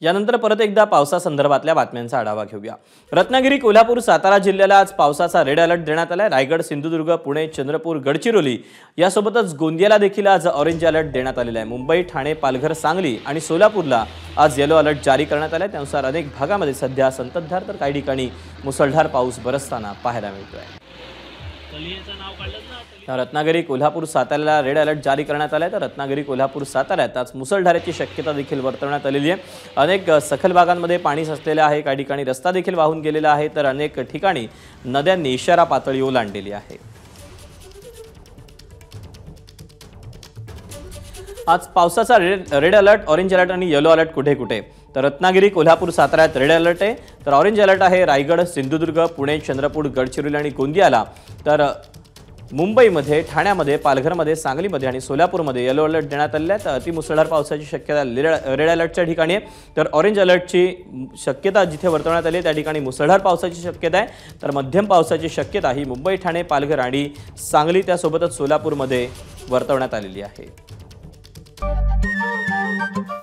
यानंतर परत एकदा पावसासंदर्भातल्या बातम्यांचा आढावा घेऊया। रत्नागिरी, कोल्हापूर, सातारा जिल्ह्याला आज पावसाचा रेड अलर्ट देण्यात आलाय। रायगड, सिंधुदुर्ग, पुणे, चंद्रपूर, गडचिरोली यासोबतच गोंदियाला देखील आज ऑरेंज अलर्ट देण्यात आलेला आहे। मुंबई, ठाणे, पालघर, सांगली आणि सोलापूरला आज येलो अलर्ट जारी करण्यात आलाय। त्यानुसार अनेक भागामध्ये सध्या संततधार तर काही ठिकाणी मुसळधार पाऊस बरसताना पाहायला मिळतोय। रत्नागिरी, कोल्हापूर, साताऱ्याला रेड अलर्ट जारी करण्यात आलाय। तर रत्नागिरी, कोल्हापूर, साताऱ्यात आज मुसळधाराची शक्यता देखील वर्तवण्यात आलेली आहे। अनेक सखल भागांमध्ये पाणी साचलेले आहे, काही ठिकाणी रस्ता देखील वाहून गेलेला आहे, तर अनेक ठिकाणी नद्यांनी इशारा पातळी ओलांडलेली आहे। आज पावसाचा रेड अलर्ट, ऑरेंज अलर्ट आणि येलो अलर्ट कुठे कुठे? तर रत्नागिरी, कोल्हापूर, साताऱ्यात रेड अलर्ट आहे, तर ऑरेंज अलर्ट आहे रायगड, सिंधुदुर्ग, पुणे, चंद्रपूर, गडचिरोली आणि गोंदियाला। तर मुंबईमध्ये, ठाण्यामध्ये, पालघरमध्ये, सांगलीमध्ये आणि सोलापूरमध्ये येलो अलर्ट देण्यात आलेला आहे। तर अतिमुसळधार पावसाची शक्यता रेड अलर्टच्या ठिकाणी आहे, तर ऑरेंज अलर्टची शक्यता जिथे वर्तवण्यात आली त्या ठिकाणी मुसळधार पावसाची शक्यता आहे, तर मध्यम पावसाची शक्यता ही मुंबई, ठाणे, पालघर आणि सांगली त्यासोबतच सोलापूरमध्ये वर्तवण्यात आलेली आहे।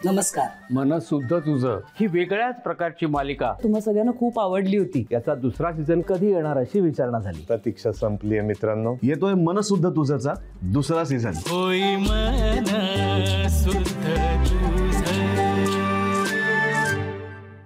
नमस्कार। मन शुद्ध तुझं ही वेगळ्याच प्रकारची मालिका तुम्हा सगळ्यांना खूप आवडली होती। याचा दुसरा सीझन कधी येणार अशी विचारणा झाली। प्रतीक्षा संपली आहे मित्रांनो, येतोय मन शुद्ध तुझंचा दुसरा सीझन। होई मन शुद्ध